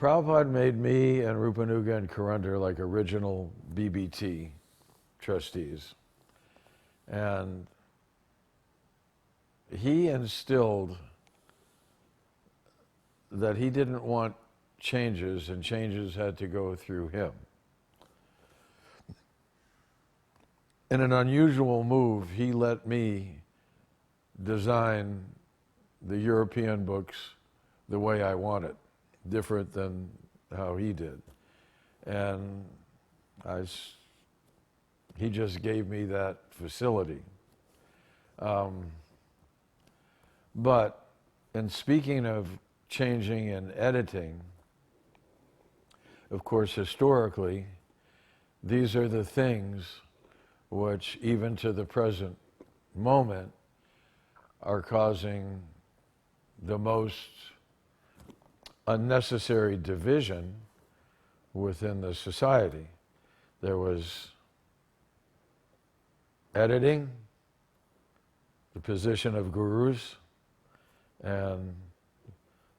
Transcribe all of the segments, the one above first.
Prabhupada made me and Rupanuga and Karundar like original BBT trustees. And he instilled that he didn't want changes, and changes had to go through him. In an unusual move, he let me design the European books the way I want it, different than how he did. And he just gave me that facility. But in speaking of changing and editing, of course, historically, these are the things which, even to the present moment, are causing the most unnecessary division within the society. There was editing, the position of gurus, and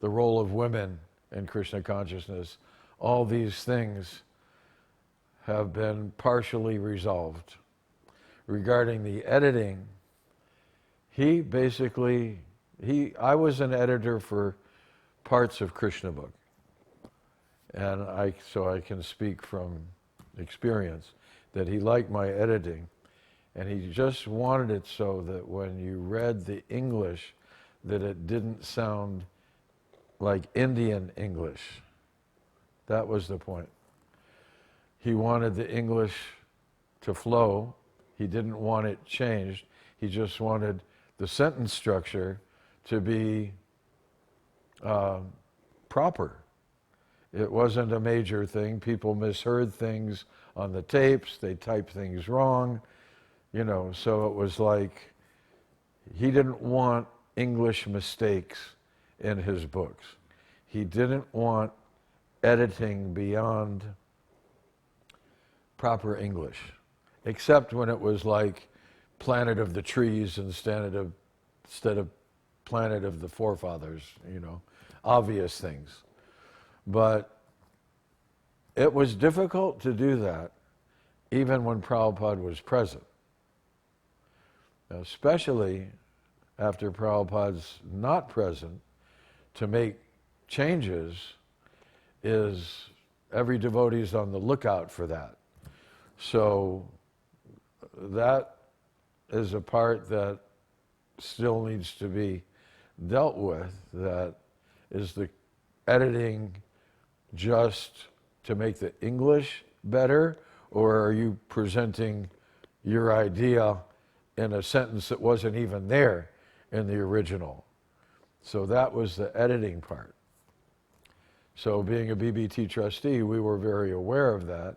the role of women in Krishna consciousness. All these things have been partially resolved. Regarding the editing, I was an editor for parts of Krishna book, and so I can speak from experience that he liked my editing, and he just wanted it so that when you read the English, that it didn't sound like Indian English. That was the point. He wanted the English to flow. He didn't want it changed. He just wanted the sentence structure to be proper. It wasn't a major thing. People misheard things on the tapes. They typed things wrong. So it was like he didn't want English mistakes in his books. He didn't want editing beyond proper English, except when it was like Planet of the Trees instead of Planet of the Forefathers, obvious things. But it was difficult to do that even when Prabhupada was present. Especially after Prabhupada's not present, to make changes is every devotee is on the lookout for that. So that is a part that still needs to be dealt with. That is the editing just to make the English better, or are you presenting your idea in a sentence that wasn't even there in the original? So that was the editing part. So being a BBT trustee, we were very aware of that.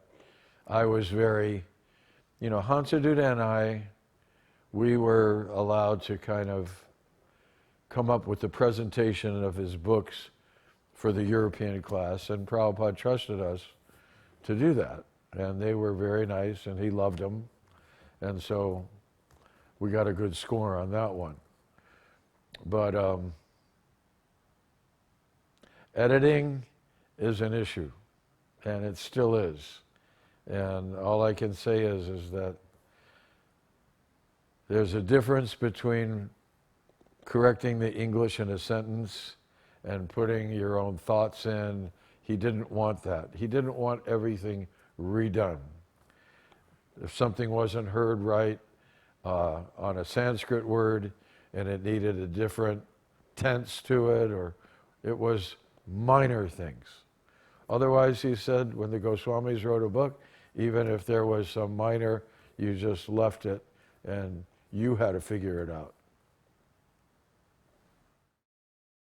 I was very, Hansaduta and I, we were allowed to kind of come up with the presentation of his books for the European class, and Prabhupada trusted us to do that. And they were very nice, and he loved them. And so we got a good score on that one. But editing is an issue, and it still is. And all I can say is that there's a difference between correcting the English in a sentence and putting your own thoughts in. He didn't want that. He didn't want everything redone. If something wasn't heard right on a Sanskrit word and it needed a different tense to it, or it was minor things. Otherwise, he said, when the Goswamis wrote a book, even if there was some minor, you just left it and you had to figure it out.